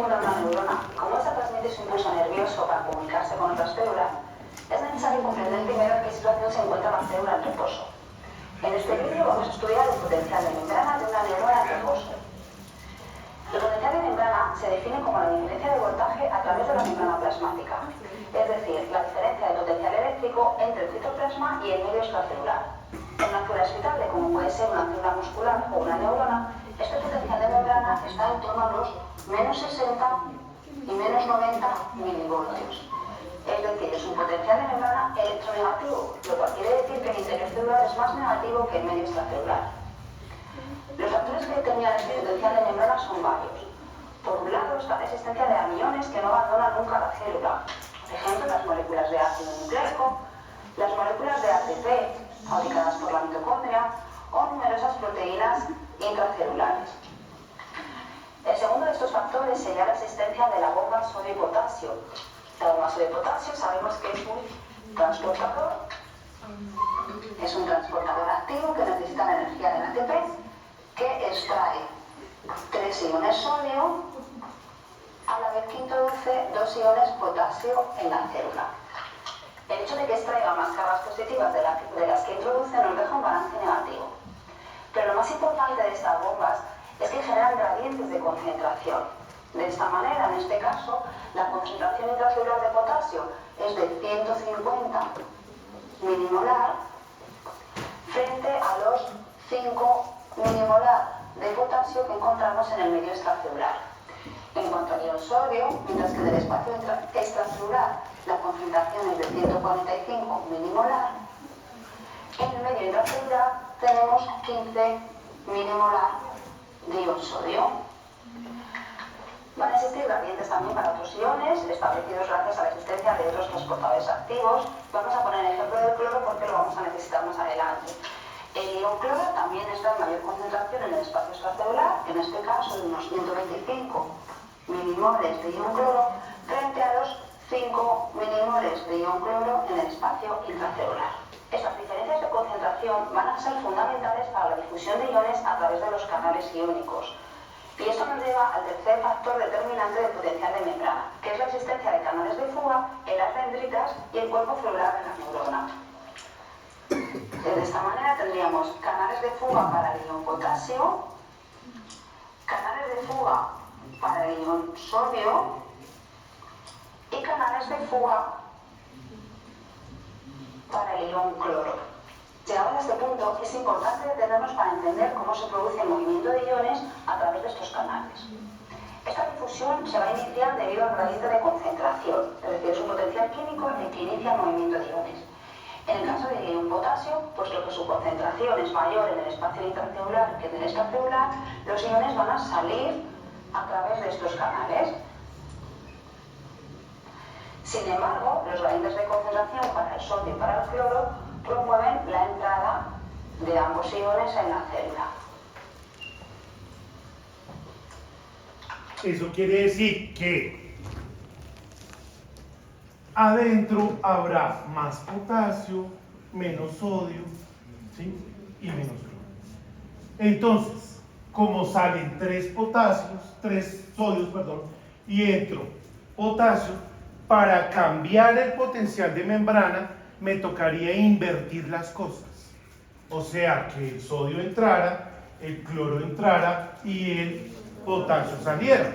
estimula una neurona y cómo esta transmite su impulso nervioso para comunicarse con otras células, es necesario comprender primero en qué situación se encuentra la célula en reposo. En este vídeo vamos a estudiar el potencial de membrana de una neurona en reposo. El potencial de membrana se define como la diferencia de voltaje a través de la membrana plasmática, es decir, la diferencia de potencial eléctrico entre el citoplasma y el medio extracelular. En una célula excitable, como puede ser una célula muscular o una neurona, este potencial de membrana está en torno a los menos 60 y menos 90 milivoltios. Es decir, es un potencial de membrana electronegativo, lo cual quiere decir que el interior celular es más negativo que el medio extracelular. Los factores que determinan este potencial de membrana son varios. Por un lado está la existencia de aniones que no abandonan nunca la célula. Por ejemplo, las moléculas de ácido nucleico, las moléculas de ATP, fabricadas por la mitocondria, o numerosas proteínas intracelulares. El segundo de estos factores sería la existencia de la bomba sodio y potasio. La bomba sodio y potasio sabemos que es un transportador. Es un transportador activo que necesita la energía del ATP, que extrae 3 iones sodio, a la vez que introduce 2 iones potasio en la célula. El hecho de que extraiga más cargas positivas de las que introduce nos deja un balance negativo. Pero lo más importante de estas bombas es que generan gradientes de concentración. De esta manera, en este caso, la concentración intracelular de potasio es de 150 milimolar frente a los 5 milimolar de potasio que encontramos en el medio extracelular. En cuanto al ion sodio, mientras que en el espacio extracelular la concentración es de 145 milimolar, en el medio intracelular tenemos 15 milimolar de ion sodio. Van a existir gradientes también para otros iones, establecidos gracias a la existencia de otros transportadores activos. Vamos a poner el ejemplo del cloro porque lo vamos a necesitar más adelante. El ion cloro también está en mayor concentración en el espacio extracelular, en este caso de unos 125 milimoles de ion cloro, frente a los 5 milimoles de ion cloro en el espacio intracelular. Estas diferencias de concentración van a ser fundamentales para la difusión de iones a través de los canales iónicos. Y esto nos lleva al tercer factor determinante del potencial de membrana, que es la existencia de canales de fuga en las dendritas y el cuerpo celular de la neurona. De esta manera tendríamos canales de fuga para el ion potasio, canales de fuga para el ion sodio y canales de fuga para el ion cloro. Llegado a este punto, es importante detenernos para entender cómo se produce el movimiento de iones a través de estos canales. Esta difusión se va a iniciar debido al gradiente de concentración, es decir, es un potencial químico el que inicia el movimiento de iones. En el caso del ion potasio, puesto que su concentración es mayor en el espacio intracelular que en el extracelular, los iones van a salir a través de estos canales. Sin embargo, los gradientes de concentración para el sodio y para el cloro promueven la entrada de ambos iones en la célula. Eso quiere decir que adentro habrá más potasio, menos sodio, ¿sí? Y menos cloro. Entonces, como salen 3 sodios, y entro potasio, para cambiar el potencial de membrana me tocaría invertir las cosas. O sea, que el sodio entrara, el cloro entrara y el potasio saliera.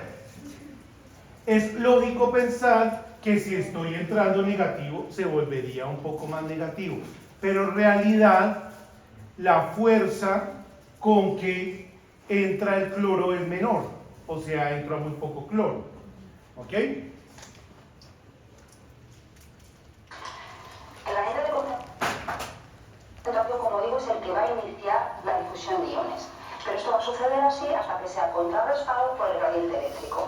Es lógico pensar que si estoy entrando negativo, se volvería un poco más negativo. Pero en realidad, la fuerza con que entra el cloro es menor. O sea, entra muy poco cloro. ¿Ok? El gradiente de concentración, como digo, es el que va a iniciar la difusión de iones. Pero esto va a suceder así hasta que sea contrarrestado por el gradiente eléctrico.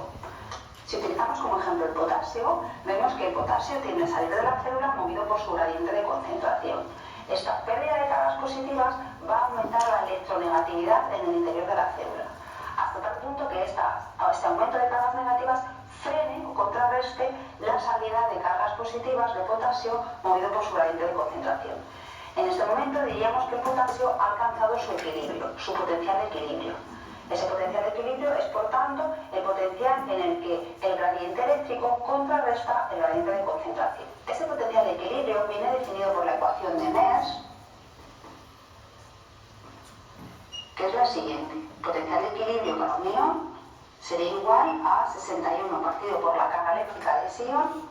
Si utilizamos como ejemplo el potasio, vemos que el potasio tiende a salir de la célula movido por su gradiente de concentración. Esta pérdida de cargas positivas va a aumentar la electronegatividad en el interior de la célula, hasta tal punto que este aumento de cargas negativas frene o contrarreste la salida de cargas positivas de potasio movido por su gradiente de concentración. En este momento diríamos que el potasio ha alcanzado su equilibrio, su potencial de equilibrio. Ese potencial de equilibrio es, por tanto, el potencial en el que contrarresta el gradiente de concentración. Este potencial de equilibrio viene definido por la ecuación de Nernst, que es la siguiente. Potencial de equilibrio para un ion sería igual a 61 partido por la carga eléctrica de ese ion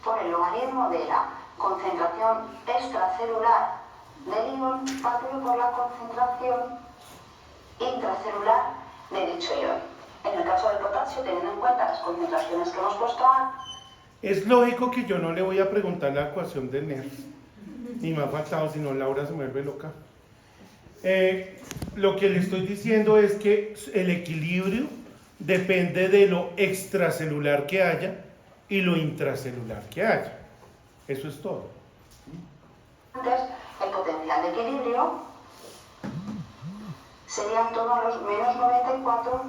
por el logaritmo de la concentración extracelular del ion partido por la concentración intracelular de dicho ion. En el caso del potasio, teniendo en cuenta las concentraciones que hemos puesto antes, es lógico que yo no le voy a preguntar la ecuación de Nernst, ni me ha faltado, si no Laura se me vuelve loca. Lo que le estoy diciendo es que el equilibrio depende de lo extracelular que haya y lo intracelular que haya. Eso es todo. el potencial de equilibrio sería en torno a los menos 94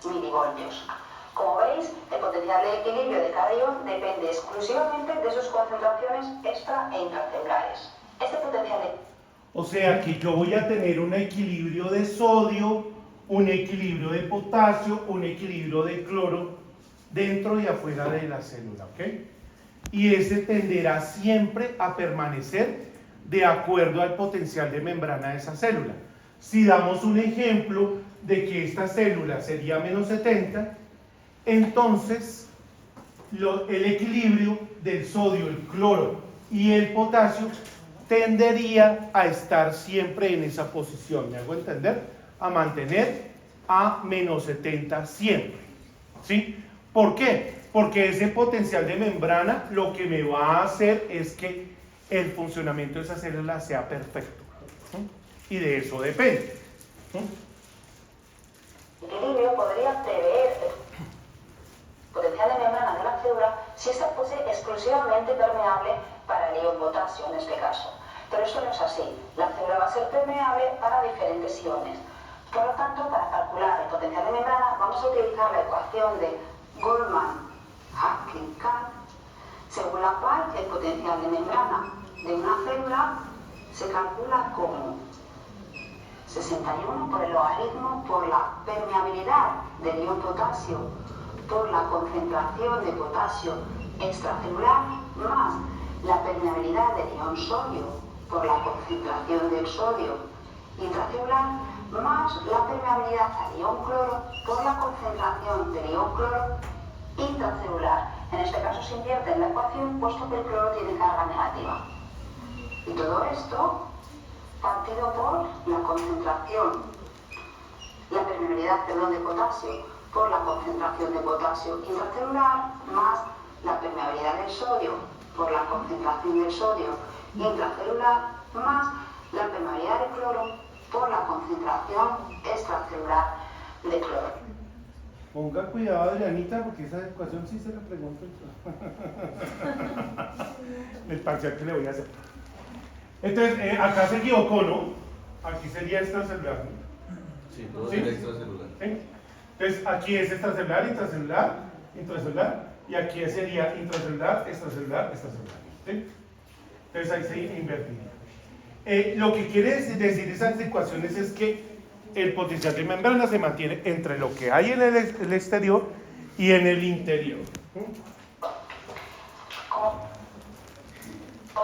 milivoltios. Como veis, el potencial de equilibrio de cada ion depende exclusivamente de sus concentraciones extra e intracelulares. Este potencial de... O sea que yo voy a tener un equilibrio de sodio, un equilibrio de potasio, un equilibrio de cloro dentro y afuera de la célula, ¿ok? Y ese tenderá siempre a permanecer de acuerdo al potencial de membrana de esa célula. Si damos un ejemplo de que esta célula sería menos 70, entonces el equilibrio del sodio, el cloro y el potasio tendería a estar siempre en esa posición, ¿me hago entender? A mantener a menos 70 siempre, ¿sí? ¿Por qué? Porque ese potencial de membrana lo que me va a hacer es que el funcionamiento de esa célula sea perfecto, ¿sí? Y de eso depende, ¿sí? El equilibrio podría prever el potencial de membrana de la célula si ésta fuese exclusivamente permeable para el ion potasio en este caso. Pero esto no es así. La célula va a ser permeable para diferentes iones. Por lo tanto, para calcular el potencial de membrana vamos a utilizar la ecuación de Goldman-Haskell-Kat, según la cual el potencial de membrana de una célula se calcula como 61 por el logaritmo por la permeabilidad del ion potasio por la concentración de potasio extracelular más la permeabilidad del ion sodio por la concentración del sodio intracelular más la permeabilidad al ion cloro por la concentración del ion cloro intracelular. En este caso se invierte en la ecuación puesto que el cloro tiene carga negativa. Y todo esto partido por la concentración, la permeabilidad, de potasio por la concentración de potasio intracelular más la permeabilidad del sodio por la concentración del sodio intracelular más la permeabilidad de cloro por la concentración extracelular de cloro. Ponga cuidado, Adrianita, porque esa ecuación sí se la pregunto. El parcial que le voy a hacer. Entonces, acá se equivocó, ¿no? Aquí sería extracelular, ¿no? Sí, todo ¿Sí? sería extracelular. ¿Sí? Entonces, aquí es extracelular, intracelular, intracelular, y aquí sería intracelular, extracelular, extracelular. ¿Sí? Entonces, ahí se invertiría. Lo que quiere decir esas ecuaciones es que el potencial de membrana se mantiene entre lo que hay en el exterior y en el interior. Como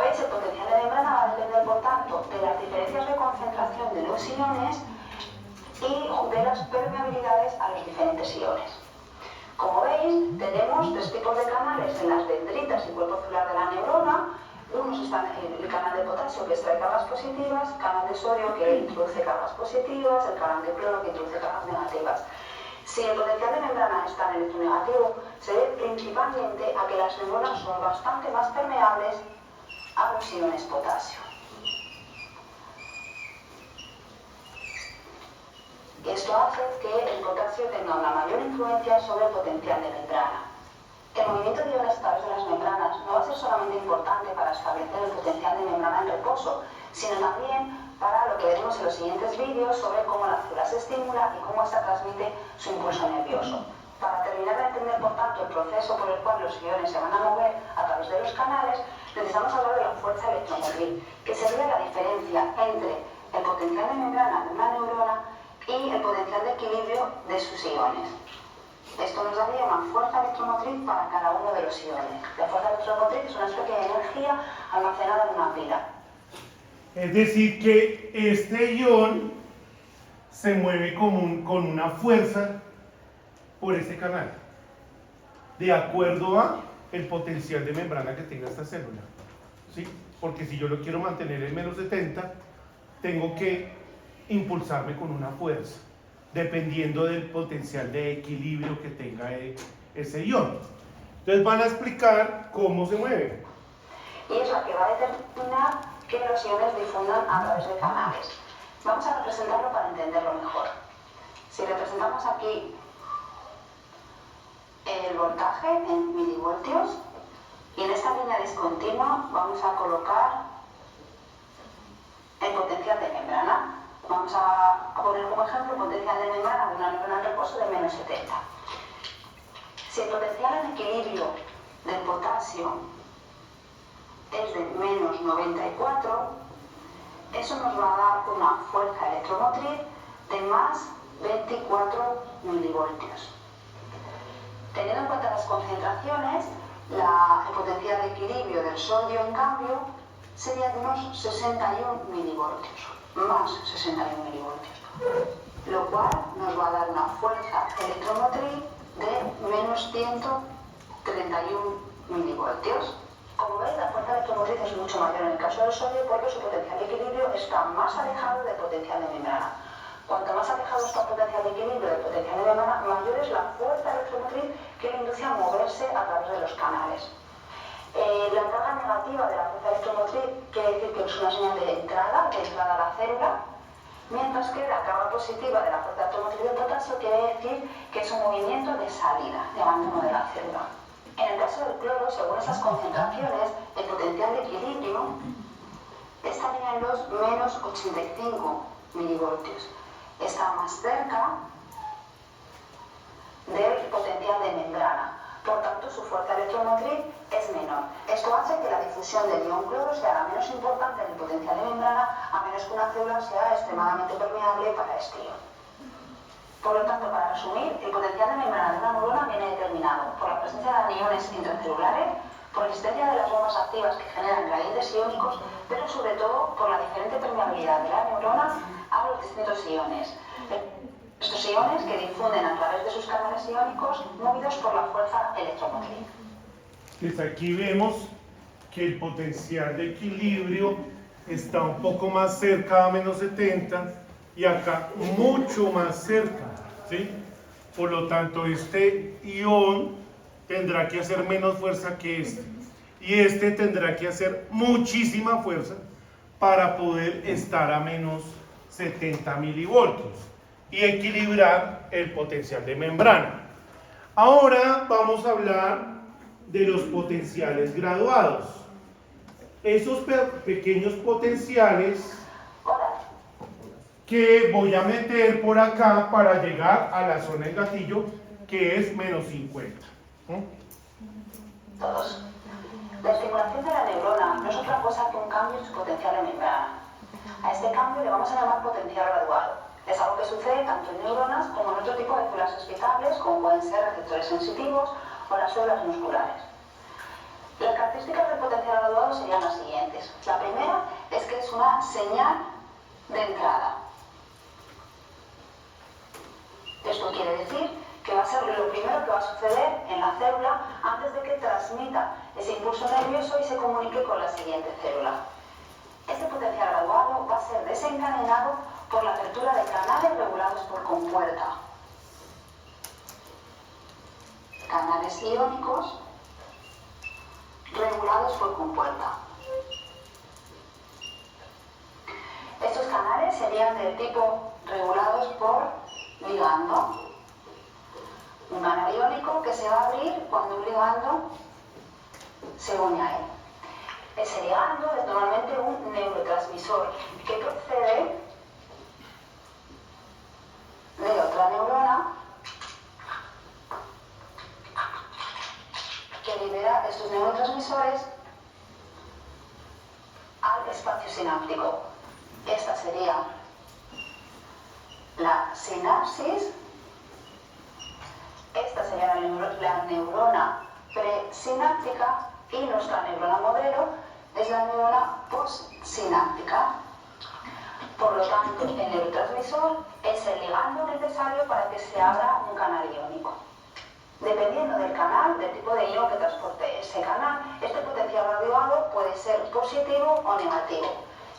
veis, el potencial de membrana va a depender, por tanto, de las diferencias de concentración de los iones y de las permeabilidades a los diferentes iones. Como veis, tenemos tres tipos de canales en las dendritas y cuerpo celular de la neurona. Unos están en el canal de potasio que extrae cargas positivas, canal de sodio que introduce cargas positivas, el canal de cloro que introduce cargas negativas. Si el potencial de membrana está en electronegativo, se debe principalmente a que las neuronas son bastante más permeables a los iones potasio. Esto hace que el potasio tenga una mayor influencia sobre el potencial de membrana. El movimiento de iones a través de las membranas no va a ser solamente importante para establecer el potencial de membrana en reposo, sino también para lo que veremos en los siguientes vídeos sobre cómo la célula se estimula y cómo esta transmite su impulso nervioso. Para terminar de entender, por tanto, el proceso por el cual los iones se van a mover a través de los canales, necesitamos hablar de la fuerza electromotriz, que sería la diferencia entre el potencial de membrana de una neurona y el potencial de equilibrio de sus iones. Esto nos daría una fuerza electromotriz para cada uno de los iones. La fuerza electromotriz es una especie de energía almacenada en una pila. Es decir, que este ion se mueve con una fuerza por este canal, de acuerdo a el potencial de membrana que tenga esta célula, ¿sí? Porque si yo lo quiero mantener en menos 70, tengo que impulsarme con una fuerza, dependiendo del potencial de equilibrio que tenga ese ion. Entonces van a explicar cómo se mueve. Y es la que va a determinar que los iones difundan a través de canales. Vamos a representarlo para entenderlo mejor. Si representamos aquí el voltaje en milivoltios, y en esta línea discontinua vamos a colocar el potencial de membrana. Vamos a poner como ejemplo el potencial de membrana de una neurona en reposo de menos 70. Si el potencial en equilibrio del potasio es de menos 94, eso nos va a dar una fuerza electromotriz de más 24 milivoltios. Teniendo en cuenta las concentraciones, el potencial de equilibrio del sodio, en cambio, sería de unos 61 milivoltios, más 61 milivoltios, lo cual nos va a dar una fuerza electromotriz de menos 131 milivoltios. Como veis, la fuerza electromotriz es mucho mayor en el caso del sodio porque su potencial de equilibrio está más alejado del potencial de membrana. Cuanto más alejado está el potencial de equilibrio del potencial de membrana, mayor es la fuerza electromotriz que le induce a moverse a través de los canales. La carga negativa de la fuerza electromotriz quiere decir que es una señal de entrada a la célula, mientras que la carga positiva de la fuerza electromotriz del potasio quiere decir que es un movimiento de salida, de abandono de la célula. En el caso del cloro, según esas concentraciones, el potencial de equilibrio estaría en los menos 85 milivoltios. Está más cerca del potencial de membrana. Por tanto, su fuerza electromotriz es menor. Esto hace que la difusión del ion cloro sea la menos importante en el potencial de membrana, a menos que una célula sea extremadamente permeable para este ion. Por lo tanto, para resumir, el potencial de membrana de una neurona viene determinado por la presencia de aniones intracelulares, por la existencia de las bombas activas que generan gradientes iónicos, pero sobre todo por la diferente permeabilidad de la neurona a los distintos iones. Estos iones que difunden a través de sus canales iónicos movidos por la fuerza electromotriz. Desde aquí vemos que el potencial de equilibrio está un poco más cerca a menos 70 y acá mucho más cerca, ¿sí? Por lo tanto, este ion tendrá que hacer menos fuerza que este y este tendrá que hacer muchísima fuerza para poder estar a menos 70 milivoltios y equilibrar el potencial de membrana. Ahora vamos a hablar de los potenciales graduados. Esos pequeños potenciales que voy a meter por acá para llegar a la zona del gatillo, que es menos 50. Todos. La estimulación de la neurona no es otra cosa que un cambio en su potencial de membrana. A este cambio le vamos a llamar potencial graduado. Es algo que sucede tanto en neuronas como en otro tipo de células excitables, como pueden ser receptores sensitivos o las células musculares. Las características del potencial graduado serían las siguientes. La primera es que es una señal de entrada. Esto quiere decir que va a ser lo primero que va a suceder en la célula antes de que transmita ese impulso nervioso y se comunique con la siguiente célula. Este potencial graduado va a ser desencadenado por la apertura de canales regulados por compuerta. Canales iónicos regulados por compuerta. Estos canales serían del tipo regulados por ligando. Un canal iónico que se va a abrir cuando un ligando se une a él. Ese ligando es normalmente un neurotransmisor que procede de otra neurona que libera estos neurotransmisores al espacio sináptico. Esta sería la sinapsis, esta sería la neurona presináptica y nuestra neurona modelo es la neurona postsináptica. Por lo tanto, el neurotransmisor es el ligando necesario para que se abra un canal iónico. Dependiendo del canal, del tipo de ion que transporte ese canal, este potencial graduado puede ser positivo o negativo.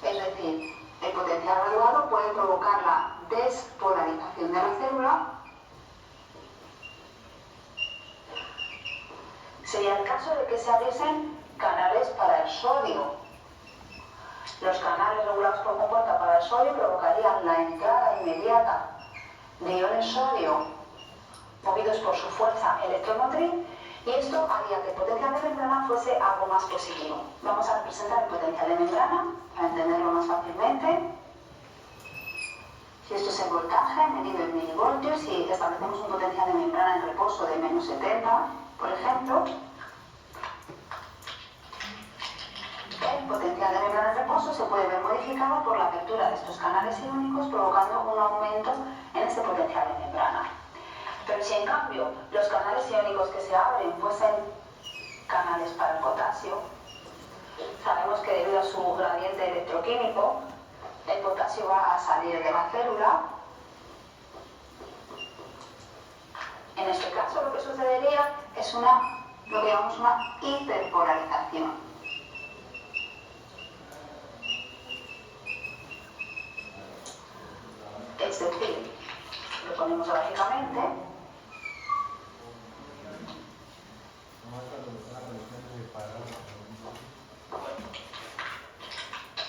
Es decir, el potencial graduado puede provocar la despolarización de la célula. Sería el caso de que se abriesen canales para el sodio. Los canales regulados por compuerta para el sodio provocarían la entrada inmediata de iones sodio movidos por su fuerza electromotriz y esto haría que el potencial de membrana fuese algo más positivo. Vamos a representar el potencial de membrana para entenderlo más fácilmente. Si esto es el voltaje medido en milivoltios y establecemos un potencial de membrana en reposo de menos 70, por ejemplo, el potencial de membrana en reposo se puede ver modificado por la apertura de estos canales iónicos provocando un aumento en este potencial de membrana. Pero si en cambio los canales iónicos que se abren fuesen canales para el potasio, sabemos que debido a su gradiente electroquímico, el potasio va a salir de la célula. En este caso lo que sucedería es lo que llamamos una hiperpolarización. Es decir, lo ponemos gráficamente.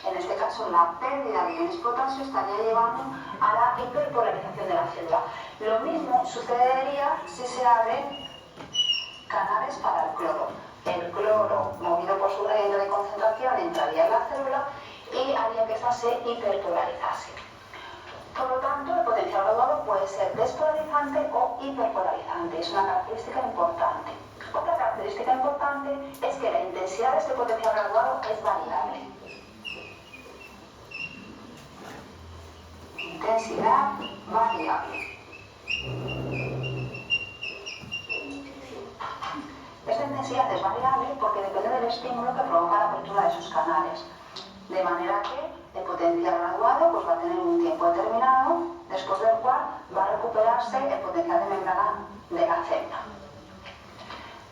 En este caso, la pérdida de iones potasio estaría llevando a la hiperpolarización de la célula. Lo mismo sucedería si se abren canales para el cloro. El cloro, movido por su gradiente de concentración, entraría en la célula y haría que ésta se hiperpolarizase. Por lo tanto, el potencial graduado puede ser despolarizante o hiperpolarizante. Es una característica importante. Otra característica importante es que la intensidad de este potencial graduado es variable. Intensidad variable. Esta intensidad es variable porque depende del estímulo que provoca la apertura de sus canales. De manera que el potencial graduado va a tener un tiempo determinado, después del cual va a recuperarse el potencial de membrana de la célula.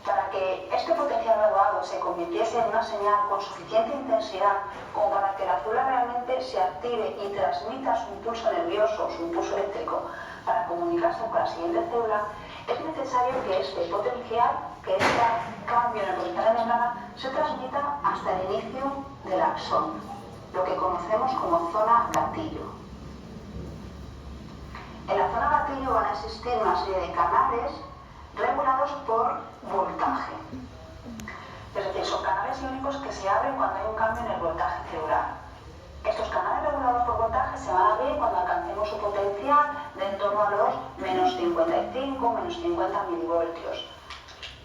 Para que este potencial graduado se convirtiese en una señal con suficiente intensidad como para que la célula realmente se active y transmita su impulso nervioso, su impulso eléctrico, para comunicarse con la siguiente célula, es necesario que este potencial, que este cambio en el potencial de membrana, se transmita hasta el inicio del axón, lo que conocemos como zona gatillo. En la zona gatillo van a existir una serie de canales regulados por voltaje. Es decir, son canales iónicos que se abren cuando hay un cambio en el voltaje celular. Estos canales regulados por voltaje se van a abrir cuando alcancemos su potencial de en torno a los menos 55, menos 50 milivoltios.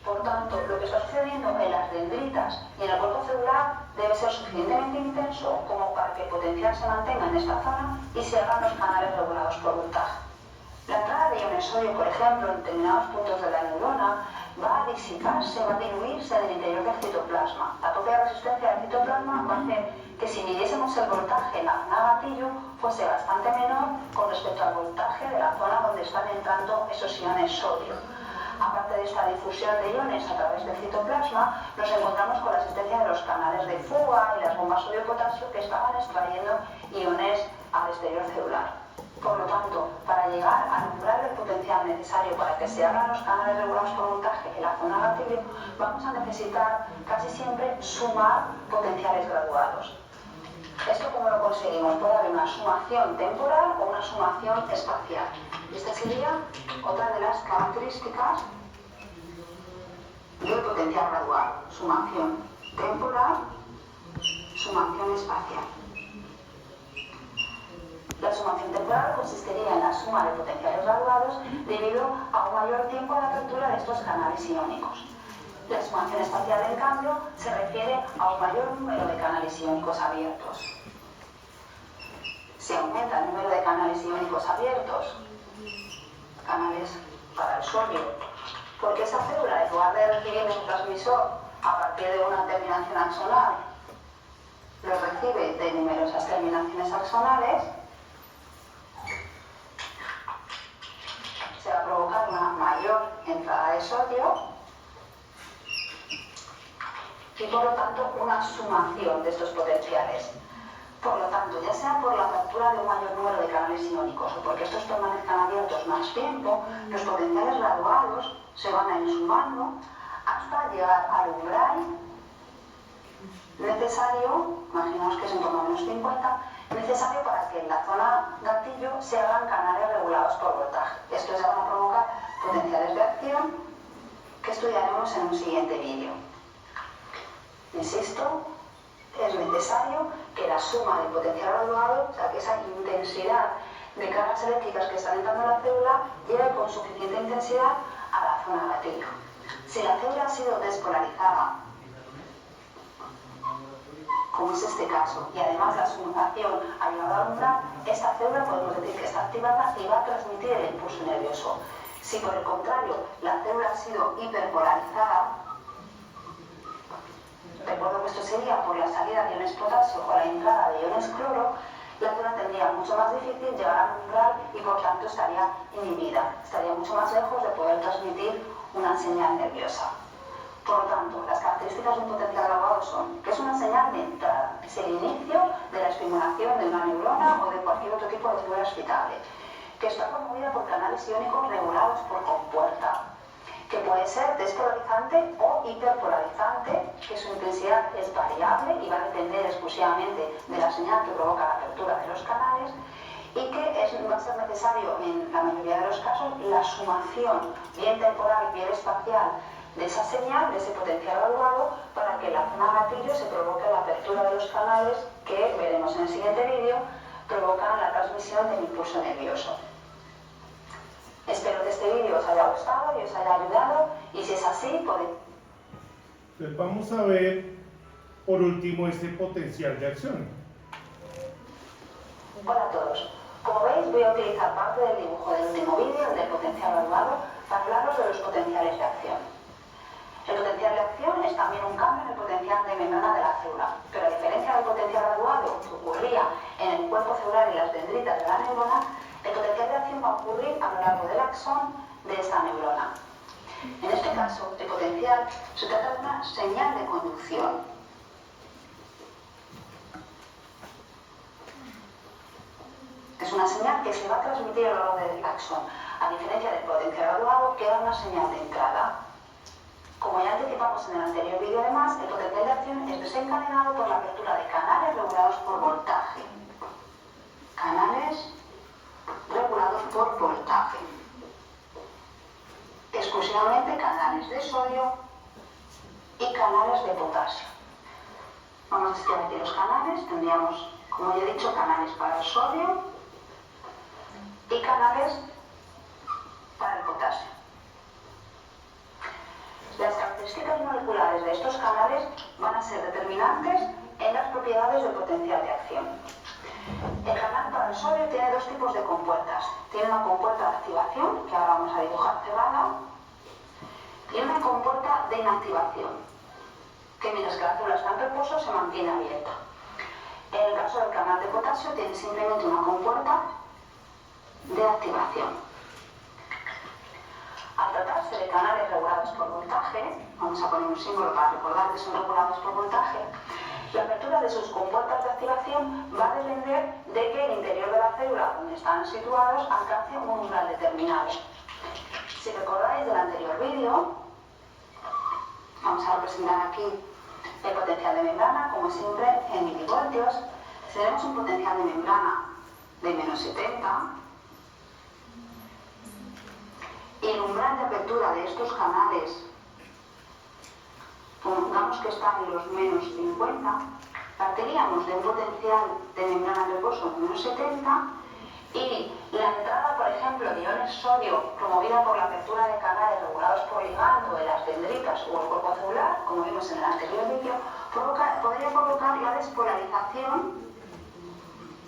Por tanto, lo que está sucediendo en las dendritas y en el cuerpo celular debe ser suficientemente intenso como para que el potencial se mantenga en esta zona y se abran los canales regulados por voltaje. La entrada de iones sodio, por ejemplo, en determinados puntos de la neurona, va a disiparse, va a diluirse en el interior del citoplasma. La propia resistencia del citoplasma va a hacer que si midiésemos el voltaje en la zona gatillo fuese bastante menor con respecto al voltaje de la zona donde están entrando esos iones sodio. Aparte de esta difusión de iones a través del citoplasma, nos encontramos con la existencia de los canales de fuga y las bombas sodio-potasio que estaban extrayendo iones al exterior celular. Por lo tanto, para llegar al umbral del potencial necesario para que se abran los canales regulados por voltaje en la zona gatillo, vamos a necesitar casi siempre sumar potenciales graduados. ¿Esto cómo lo conseguimos? Puede haber una sumación temporal o una sumación espacial. Esta sería otra de las características del potencial graduado. Sumación temporal, sumación espacial. La sumación temporal consistiría en la suma de potenciales graduados debido a un mayor tiempo de apertura de estos canales iónicos. La sumación espacial, en cambio, se refiere a un mayor número de canales iónicos abiertos. Si aumenta el número de canales iónicos abiertos, canales para el sodio Porque esa célula, en lugar de recibir neurotransmisor a partir de una terminación axonal, lo recibe de numerosas terminaciones axonales, se va a provocar una mayor entrada de sodio y por lo tanto una sumación de estos potenciales. Por lo tanto, ya sea por la apertura de un mayor número de canales iónicos o porque estos permanezcan abiertos más tiempo, los potenciales graduados se van a ir sumando hasta llegar al umbral necesario, imaginaos que es en torno a menos 50, necesario para que en la zona gatillo se hagan canales regulados por voltaje. Estos ya van a provocar potenciales de acción que estudiaremos en un siguiente vídeo. Insisto, es necesario que la suma del potencial graduado, o sea, que esa intensidad de cargas eléctricas que están entrando en la célula, llegue con suficiente intensidad a la zona gatillo. Si la célula ha sido despolarizada, como es este caso, y además la sumación ha llegado a umbral, esta célula podemos decir que está activada y va a transmitir el impulso nervioso. Si por el contrario la célula ha sido hiperpolarizada, recuerdo que esto sería por la salida de iones potasio o la entrada de iones cloro, la célula tendría mucho más difícil llegar al umbral y por tanto estaría inhibida, estaría mucho más lejos de poder transmitir una señal nerviosa. Por lo tanto, las características de un potencial graduado son que es una señal de entrada, es el inicio de la estimulación de una neurona o de cualquier otro tipo de fibra excitable, que está promovida por canales iónicos regulados por compuerta, que puede ser despolarizante o hiperpolarizante, que su intensidad es variable y va a depender exclusivamente de la señal que provoca la apertura de los canales, y que va a ser necesario en la mayoría de los casos la sumación bien temporal, bien espacial de esa señal, de ese potencial graduado, para que en la zona gatillo se provoque la apertura de los canales que veremos en el siguiente vídeo, provocan la transmisión del impulso nervioso. Espero que este vídeo os haya gustado y os haya ayudado, y si es así, podéis... Entonces vamos a ver por último este potencial de acción. Hola a todos. Como veis, voy a utilizar parte del dibujo del último vídeo, el del potencial graduado, para hablaros de los potenciales de acción. El potencial de acción es también un cambio en el potencial de membrana de la célula, pero a diferencia del potencial graduado que ocurría en el cuerpo celular y las dendritas de la neurona, el potencial de acción va a ocurrir a lo largo del axón de esta neurona. En este caso, el potencial se trata de una señal de conducción. Es una señal que se va a transmitir a lo largo del axón, a diferencia del potencial graduado, que era una señal de entrada. Como ya anticipamos en el anterior vídeo, además, el potencial de acción es desencadenado por la apertura de canales regulados por voltaje. Canales regulados por voltaje. Exclusivamente canales de sodio y canales de potasio. Vamos a describir aquí los canales. Tendríamos, como ya he dicho, canales para el sodio y canales para el potasio. Las características moleculares de estos canales van a ser determinantes en las propiedades del potencial de acción. El canal para el sodio tiene dos tipos de compuertas. Tiene una compuerta de activación, que ahora vamos a dibujar cerrada, y una compuerta de inactivación, que mientras que la célula está en reposo se mantiene abierta. En el caso del canal de potasio tiene simplemente una compuerta de activación. Al tratarse de canales regulados por voltaje, vamos a poner un símbolo para recordar que son regulados por voltaje, la apertura de sus compuertas de activación va a depender de que el interior de la célula donde están situados alcance un umbral determinado. Si recordáis del anterior vídeo, vamos a representar aquí el potencial de membrana, como siempre en milivoltios. Tenemos un potencial de membrana de menos 70, y el umbral de apertura de estos canales, pongamos que están en los menos 50, partiríamos de un potencial de membrana de reposo de menos 70, y la entrada, por ejemplo, de iones sodio promovida por la apertura de canales regulados por ligando de las dendritas o el cuerpo celular, como vimos en el anterior vídeo, podría provocar la despolarización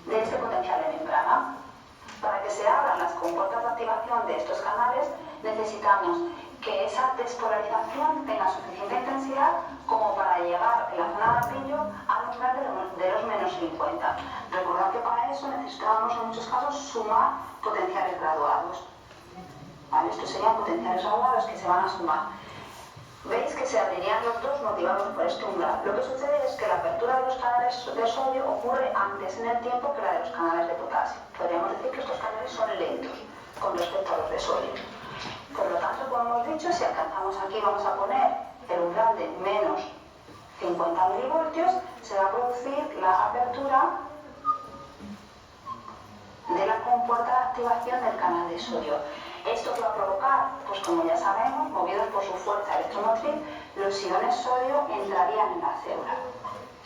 de este potencial de membrana. Para que se abran las compuertas de activación de estos canales, necesitamos que esa despolarización tenga suficiente intensidad como para llegar en la zona de gatillo al umbral de los menos 50. Recordad que para eso necesitábamos en muchos casos sumar potenciales graduados. ¿Vale? Estos serían potenciales graduados que se van a sumar. Veis que se abrirían los dos motivados por este umbral. Lo que sucede es que la apertura de los canales de sodio ocurre antes en el tiempo que la de los canales de potasio. Podríamos decir que estos canales son lentos con respecto a los de sodio. Por lo tanto, como hemos dicho, si alcanzamos aquí, vamos a poner el umbral de menos 50 milivoltios, se va a producir la apertura de la compuerta de activación del canal de sodio. ¿Esto qué va a provocar? Pues como ya sabemos, movidos por su fuerza electromotriz, los iones sodio entrarían en la célula.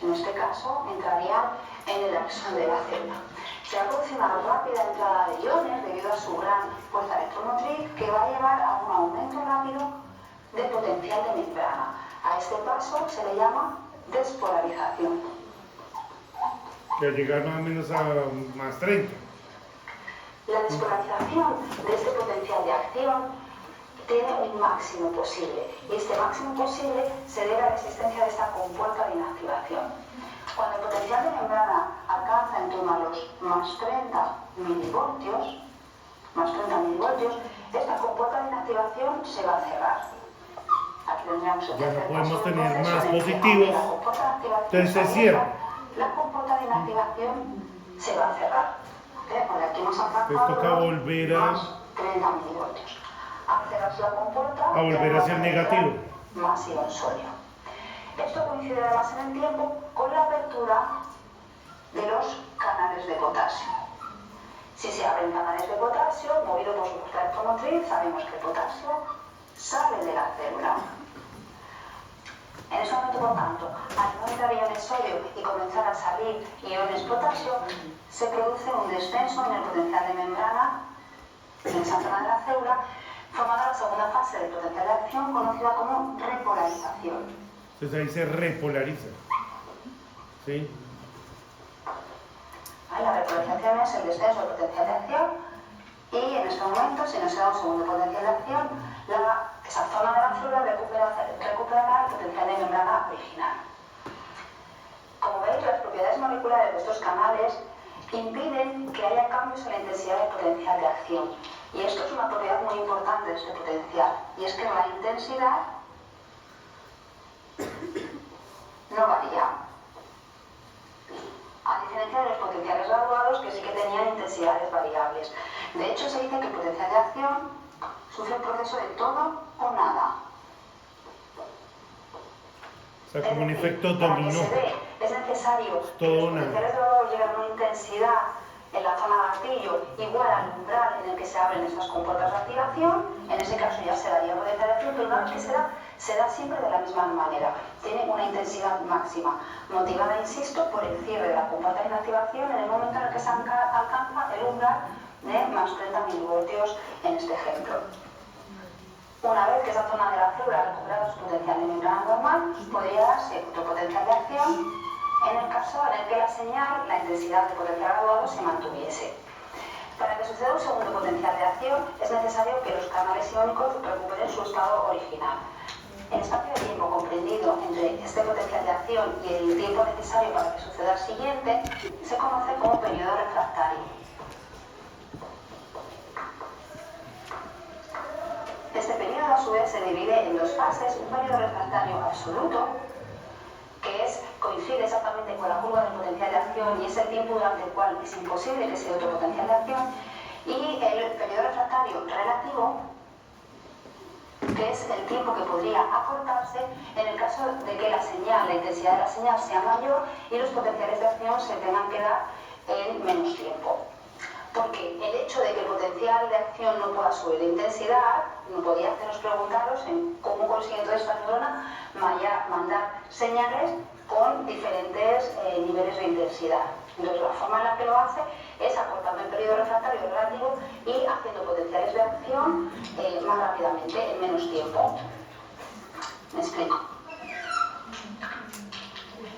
En este caso, entrarían en el axón de la célula. Se va a producir una rápida entrada de iones debido a su gran fuerza electromotriz que va a llevar a un aumento rápido de potencial de membrana. A este paso se le llama despolarización. Que llegar más o menos a más 30. La despolarización de este potencial de acción tiene un máximo posible y este máximo posible se debe a la existencia de esta compuerta de inactivación. Cuando el potencial de membrana alcanza en torno a los más 30 milivoltios, esta compuerta de inactivación se va a cerrar. Aquí tendríamos el Ya no podemos tener más en el que positivos, la compuerta de activación entonces se está cierra. abierta, la compuerta de inactivación se va a cerrar. Porque aquí hemos alcanzado toca volver a- más 30 milivoltios. Al cerrarse la compuerta, a volver ya a ser no negativo. más ion sodio. Esto coincide además en el tiempo con la apertura de los canales de potasio. Si se abren canales de potasio, movido por su fuerza electromotriz, sabemos que el potasio sale de la célula. En ese momento, por tanto, al no entrar iones sodio y comenzar a salir iones potasio, se produce un descenso en el potencial de membrana en esa zona de la célula, formada la segunda fase del potencial de acción conocida como repolarización. Entonces ahí se repolariza. ¿Sí? La repolarización es el descenso del potencial de acción y en este momento, si no se da un segundo potencial de acción, esa zona de la célula recuperará el potencial de membrana original. Como veis, las propiedades moleculares de estos canales impiden que haya cambios en la intensidad del potencial de acción. Y esto es una propiedad muy importante de este potencial, y es que la intensidad no varía. A diferencia de los potenciales graduados que sí que tenían intensidades variables. De hecho, se dice que el potencial de acción sufre el proceso de todo o nada. O sea, como un efecto para que dominó. se dé, es necesario que Todo los o nada. potenciales graduados lleguen a una intensidad en la zona de gatillo igual al umbral en el que se abren estas compuertas de activación. En ese caso ya se daría potencial de acción, pero una vez que se da siempre de la misma manera. Tiene una intensidad máxima, motivada, insisto, por el cierre de la compuerta de inactivación en el momento en el que se alcanza el umbral de más 30 milivoltios en este ejemplo. Una vez que esa zona de la célula ha recuperado su potencial de membrana normal, podría darse otro potencial de acción en el caso en el que la señal, la intensidad de potencial graduado, se mantuviese. Para que suceda un segundo potencial de acción, es necesario que los canales iónicos recuperen su estado original. El espacio de tiempo comprendido entre este potencial de acción y el tiempo necesario para que suceda el siguiente se conoce como periodo refractario. Este periodo, a su vez, se divide en dos fases: un periodo refractario absoluto, que coincide exactamente con la curva del potencial de acción y es el tiempo durante el cual es imposible que se dé otro potencial de acción, y el periodo refractario relativo, que es el tiempo que podría acortarse en el caso de que la intensidad de la señal sea mayor y los potenciales de acción se tengan que dar en menos tiempo. Porque el hecho de que el potencial de acción no pueda subir de intensidad, no podía haceros preguntaros en cómo consigue entonces esta neurona mandar señales con diferentes niveles de intensidad. Entonces la forma en la que lo hace es acortando el periodo refractario relativo y haciendo potenciales de acción más rápidamente, en menos tiempo. Me explico.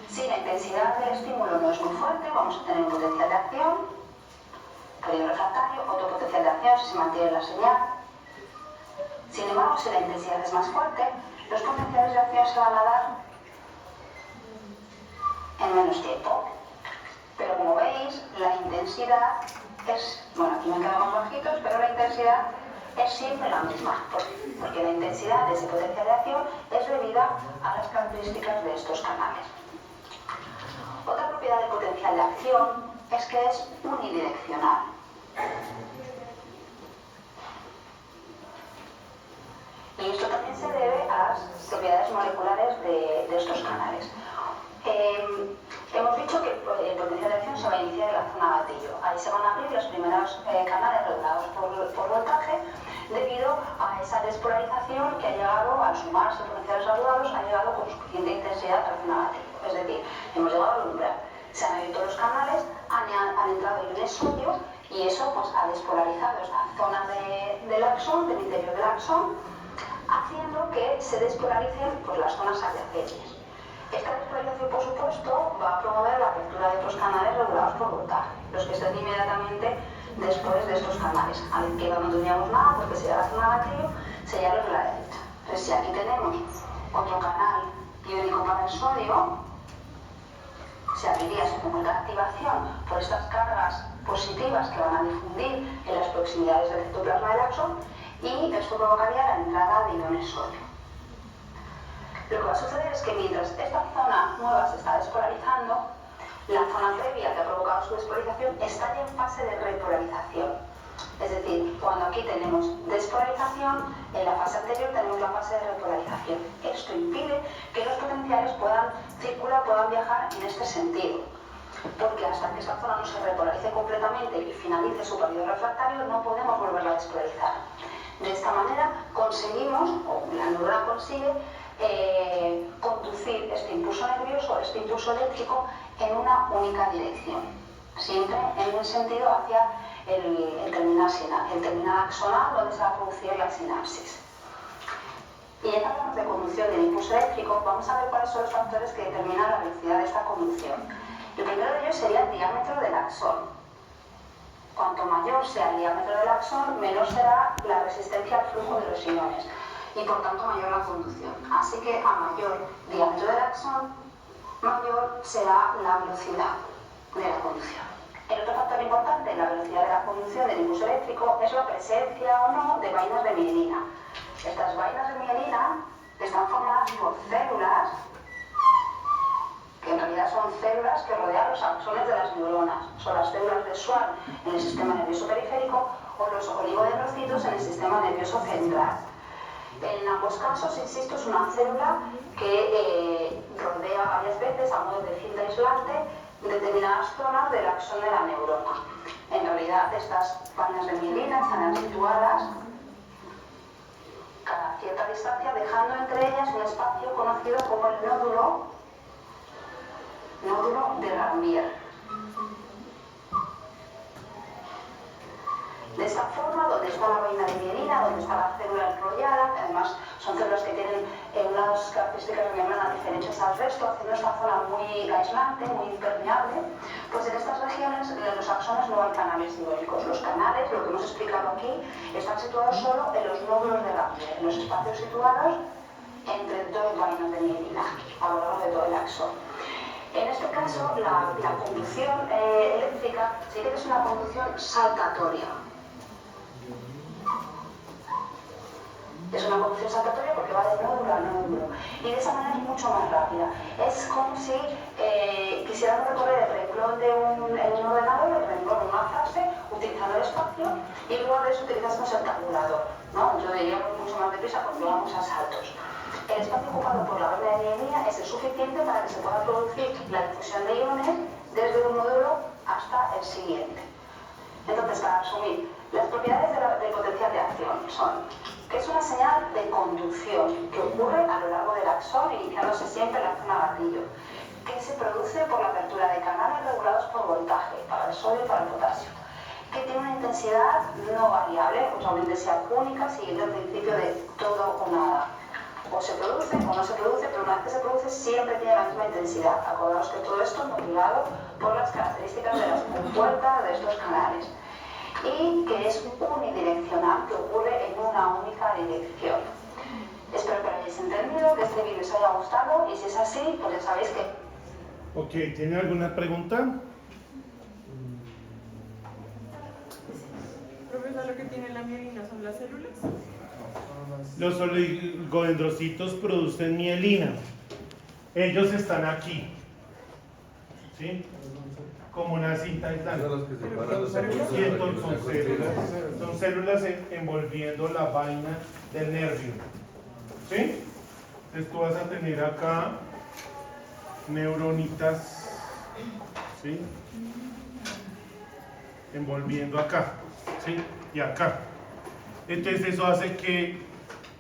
Si la intensidad del estímulo no es muy fuerte, vamos a tener un potencial de acción, periodo refractario, otro potencial de acción si se mantiene la señal. Sin embargo, embargo, si la intensidad es más fuerte, los potenciales de acción se van a dar en menos tiempo. Pero como veis, la intensidad es, bueno, aquí me quedan más bajitos, pero la intensidad es siempre la misma, porque la intensidad de ese potencial de acción es debida a las características de estos canales. Otra propiedad del potencial de acción es que es unidireccional. Y esto también se debe a las propiedades moleculares de estos canales. Hemos dicho que el potencial de acción se va a iniciar en la zona gatillo. Ahí se van a abrir los primeros canales regulados por voltaje debido a esa despolarización que ha llegado, al sumarse potenciales graduados, ha llegado con suficiente intensidad a la zona gatillo. Es decir, hemos llegado al umbral. Se han abierto los canales, han entrado iones sodio y eso pues, ha despolarizado esta zona del axón, del interior del axón, haciendo que se despolaricen pues, las zonas adyacentes. Esta despolarización, por supuesto, va a promover la apertura de otros canales regulados por voltaje, los que estén inmediatamente después de estos canales. A la izquierda no tendríamos nada porque sería la zona gatillo, sería los de la derecha. Entonces, si aquí tenemos otro canal iónico para el sodio, se abriría su primera activación por estas cargas positivas que van a difundir en las proximidades del citoplasma del axón y esto provocaría la entrada de iones sodio. Lo que va a suceder es que mientras esta zona nueva se está despolarizando, la zona previa que ha provocado su despolarización está ya en fase de repolarización. Es decir, cuando aquí tenemos despolarización, en la fase anterior tenemos la fase de repolarización. Esto impide que los potenciales puedan circular, puedan viajar en este sentido. Porque hasta que esta zona no se repolarice completamente y finalice su periodo refractario, no podemos volverla a despolarizar. De esta manera conseguimos, o la neurona consigue, conducir este impulso nervioso, este impulso eléctrico en una única dirección, siempre en un sentido hacia el terminal axonal donde se va a producir la sinapsis. Y ya que hablamos de conducción del impulso eléctrico, vamos a ver cuáles son los factores que determinan la velocidad de esta conducción. El primero de ellos sería el diámetro del axón. Cuanto mayor sea el diámetro del axón, menor será la resistencia al flujo de los iones y por tanto mayor la conducción. Así que a mayor diámetro del axón, mayor será la velocidad de la conducción. El otro factor importante en la velocidad de la conducción del impulso eléctrico es la presencia o no de vainas de mielina. Estas vainas de mielina están formadas por células que en realidad son células que rodean los axones de las neuronas. Son las células de Schwann en el sistema nervioso periférico o los oligodendrocitos en el sistema nervioso central. En ambos casos, insisto, es una célula que rodea varias veces a modo de cinta aislante determinadas zonas del axón de la neurona. En realidad, estas vainas de mielina están situadas cada cierta distancia, dejando entre ellas un espacio conocido como el nódulo de Ranvier. De esta forma, donde está la vaina de mielina, donde está la célula enrollada, que además son células que tienen unas características de membrana diferentes al resto, haciendo esta zona muy aislante, muy impermeable, pues en estas regiones, en los axones, no hay canales iónicos. Los canales, lo que hemos explicado aquí, están situados solo en los nódulos de Ranvier, en los espacios situados entre dos vainas de mielina, a lo largo de todo el axón. En este caso, la conducción eléctrica sí que es una conducción saltatoria. Es una conducción saltatoria porque va de nódulo a nódulo y de esa manera es mucho más rápida. Es como si quisiéramos recorrer el renglón en un ordenador, el renglón en una frase, utilizando el espacio y luego de eso utilizamos el tabulador, ¿no? Yo diría mucho más deprisa porque vamos a saltos. El espacio ocupado por la vaina de mielina es el suficiente para que se pueda producir la difusión de iones desde un módulo hasta el siguiente. Entonces, para resumir, las propiedades del potencial de acción son que es una señal de conducción que ocurre a lo largo del axón, iniciándose siempre en la zona gatillo, que se produce por la apertura de canales regulados por voltaje, para el sodio y para el potasio, que tiene una intensidad no variable, o sea, una intensidad única, siguiendo el principio de todo o nada. O se produce o no se produce, pero una vez que se produce siempre tiene la misma intensidad. Acordaos que todo esto es motivado por las características de las compuertas de estos canales. y que es unidireccional, que ocurre en una única dirección. Espero que lo hayáis entendido, que este vídeo os haya gustado y si es así, pues ya sabéis que... Ok, ¿tiene alguna pregunta? Profesor, lo que tiene la mielina son las células. Los oligodendrocitos producen mielina. Ellos están aquí, ¿sí? Como una cinta aislante. Y entonces son células envolviendo la vaina del nervio, ¿sí? Entonces tú vas a tener acá neuronitas, ¿sí? Envolviendo acá, ¿sí? Y acá. Entonces eso hace que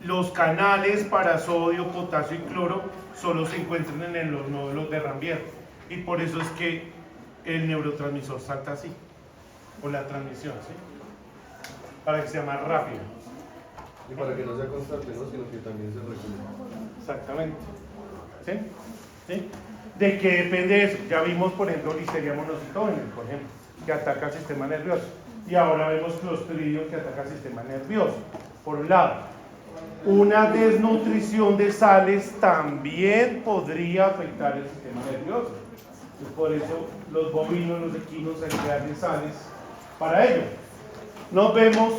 los canales para sodio, potasio y cloro solo se encuentran en los nódulos de Rambier. Y por eso es que el neurotransmisor salta así, o la transmisión, ¿sí? Para que sea más rápido. Y para que no sea constante, ¿no? Sino que también se regule. Exactamente. ¿Sí? ¿Sí? ¿De qué depende eso? Ya vimos, por ejemplo, Listeria monocytogenes, por ejemplo, que ataca el sistema nervioso. Y ahora vemos Clostridium que ataca el sistema nervioso. Por un lado, una desnutrición de sales también podría afectar el sistema nervioso. Y por eso los bovinos, los equinos, se crean sales para ello. Nos vemos